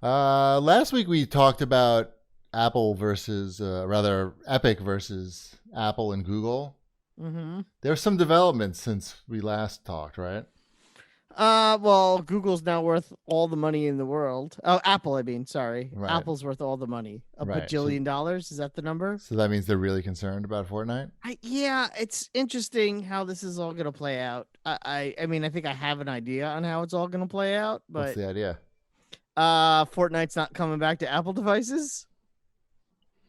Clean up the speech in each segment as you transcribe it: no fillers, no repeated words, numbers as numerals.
Last week we talked about Apple versus, rather, Epic versus Apple and Google. Mm-hmm. There's some developments since we last talked, right? Well, Google's now worth all the money in the world. Oh, Apple, I mean, sorry. Right, Apple's worth all the money. A right. So, bajillion dollars. Is that the number? so that means they're really concerned about Fortnite. Yeah, it's interesting how this is all gonna play out. I mean, I think I have an idea on how it's all gonna play out, What's but the idea? Fortnite's not coming back to Apple devices.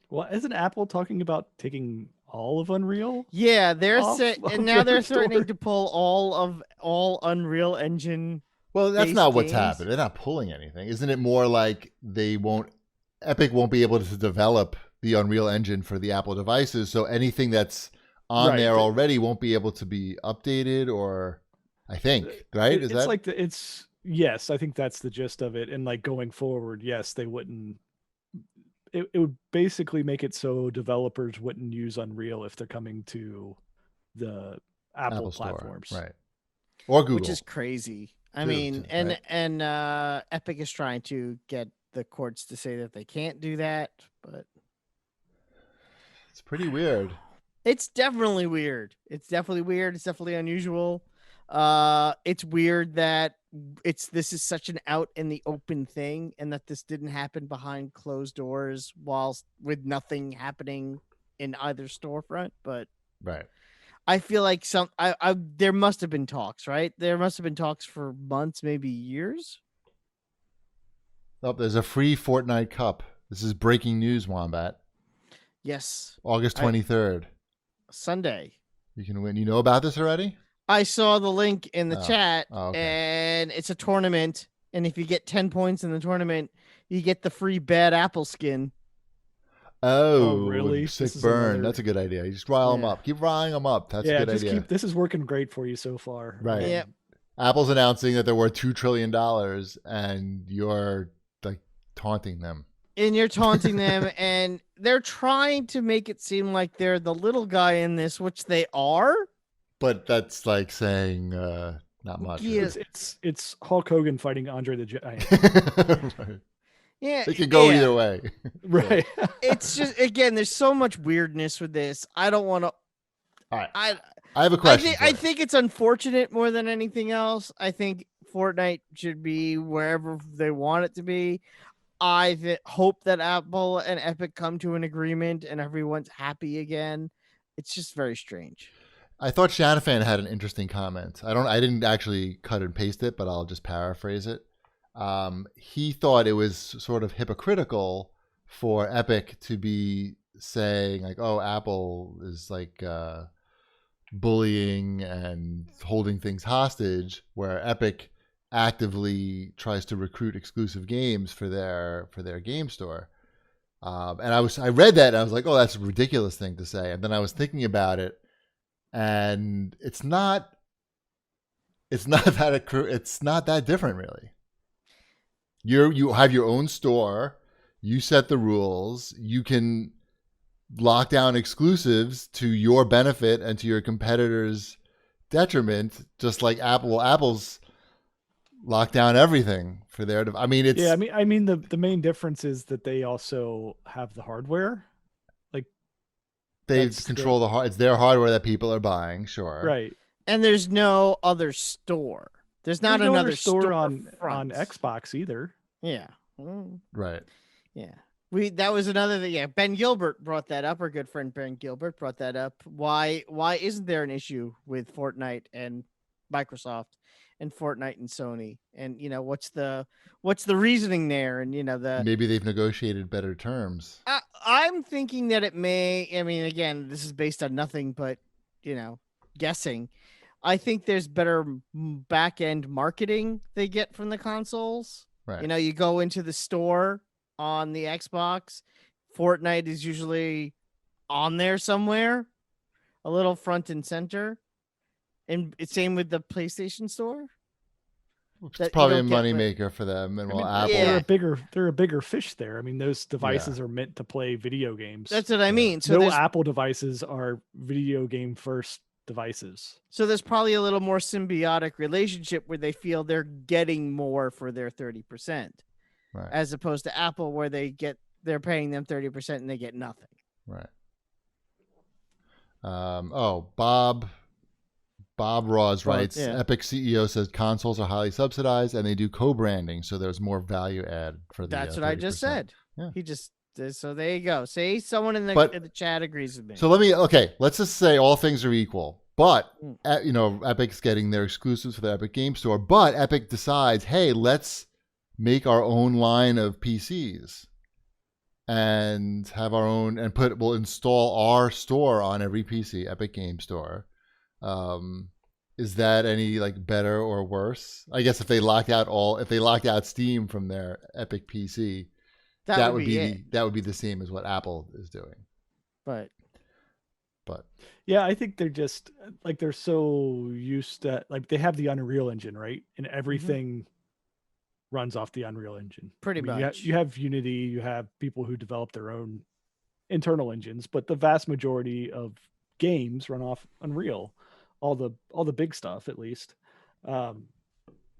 Well, isn't Apple talking about taking all of Unreal Yeah, they're off set, and of now their they're store? threatening to pull all Unreal Engine Well, that's based not what's games. happened. They're not pulling anything. Isn't it more like Epic won't be able to develop the Unreal Engine for the Apple devices, so anything that's on Right. there already won't be able to be updated, or I think, right? Is It's that like yes, I think that's the gist of it. And like going forward, yes, they wouldn't. It would basically make it so developers wouldn't use Unreal if they're coming to the Apple Apple Store, platforms. right? Or Google, Which is crazy. I too, mean, right? and Epic is trying to get the courts to say that they can't do that, but It's pretty weird. it's definitely weird. It's definitely weird. It's definitely unusual. It's weird that this is such an out in the open thing, and that this didn't happen behind closed doors, whilst with nothing happening in either storefront. But Right. I feel like there must have been talks, right? There must have been talks for months, maybe years. Oh, there's a free Fortnite Cup. This is breaking news, Wombat. Yes, August I 23rd. Sunday. You can win. You know about this already? I saw the link in the Oh. chat, Oh, okay. and it's a tournament. And if you get 10 points in the tournament, you get the free Bad Apple skin. Oh, really? Sick This is burn. another- That's a good idea. You just rile them Yeah. up. Keep riling them up. That's a Yeah, good just idea. keep. This is working great for you so far. Right. Yeah. Apple's announcing that they're worth $2 trillion, and you're like taunting them. And you're taunting them, and they're trying to make it seem like they're the little guy in this, which they are. But that's like saying not much. Yeah. It's Hulk Hogan fighting Andre the Giant. Right. Yeah, It could go yeah. either way. Right. It's just, again, there's so much weirdness with this. I don't want to. All right. I I have a question. I think it's unfortunate more than anything else. I think Fortnite should be wherever they want it to be. I hope that Apple and Epic come to an agreement and everyone's happy again. It's just very strange. I thought Shanafan had an interesting comment. I didn't actually cut and paste it, but I'll just paraphrase it. He thought it was sort of hypocritical for Epic to be saying like, "Oh, Apple is like bullying and holding things hostage," where Epic actively tries to recruit exclusive games for their game store. And I read that and I was like, "Oh, that's a ridiculous thing to say." And then I was thinking about it, and it's not that different really. You have your own store, you set the rules, you can lock down exclusives to your benefit and to your competitors' detriment, just like Apple. Well, Apple's locked down everything for their. I mean, it's Yeah, I mean the main difference is that they also have the hardware. Like they that's control the hard. It's their hardware that people are buying. Sure, right. And there's no other store. There's not There's no another other store on front. Xbox either. Yeah. Mm, right. yeah. That was another thing. Yeah, Ben Gilbert brought that up. Our good friend Ben Gilbert brought that up. Why isn't there an issue with Fortnite and Microsoft and Fortnite and Sony? And what's the reasoning there? And Maybe they've negotiated better terms. I'm thinking that it may. I mean, again, this is based on nothing but guessing. I think there's better back end marketing they get from the consoles. Right. You go into the store on the Xbox, Fortnite is usually on there somewhere, a little front and center. And it's same with the PlayStation store. It's probably a moneymaker for them. And Apple. Yeah. They're a bigger fish there. I mean, those devices are meant to play video games. That's what I mean. So no Apple devices are video game first devices. So there's probably a little more symbiotic relationship where they feel they're getting more for their 30%. Right. as opposed to Apple, where they're paying them 30% and they get nothing. Right. Bob Ross writes, yeah. Epic CEO says consoles are highly subsidized and they do co-branding, so there's more value add for the That's what I just 30%. said. Yeah. He just so there you go. See, someone in But- the chat agrees with me. So let's just say all things are equal. But, Epic's getting their exclusives for the Epic Game Store. But Epic decides, hey, let's make our own line of PCs and have our own, and we'll install our store on every PC, Epic Game Store. Is that any like better or worse? I guess if they locked out Steam from their Epic PC, that would be the same as what Apple is doing. But yeah, I think they're just like they're so used to like they have the Unreal Engine, right? And everything runs off the Unreal Engine. Pretty much. You have Unity, you have people who develop their own internal engines, but the vast majority of games run off Unreal. All the big stuff, at least.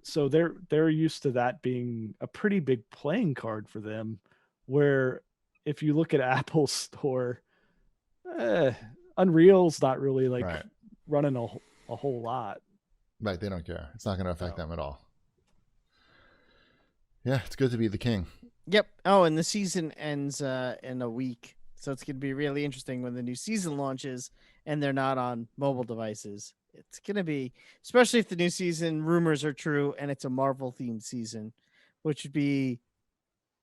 So they're used to that being a pretty big playing card for them. Where if you look at Apple's store, Unreal's not really like running a whole lot. Right, they don't care. It's not going to affect them at all. Yeah, it's good to be the king. Yep. Oh, and the season ends in a week, so it's going to be really interesting when the new season launches and they're not on mobile devices. It's going to be, especially if the new season rumors are true and it's a Marvel themed season, which would be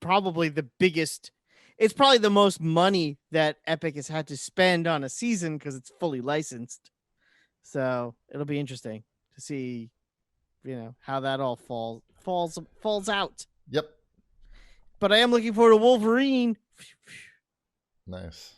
probably the biggest. It's probably the most money that Epic has had to spend on a season because it's fully licensed. So it'll be interesting to see, how that all falls out. Yep. But I am looking forward to Wolverine. Nice.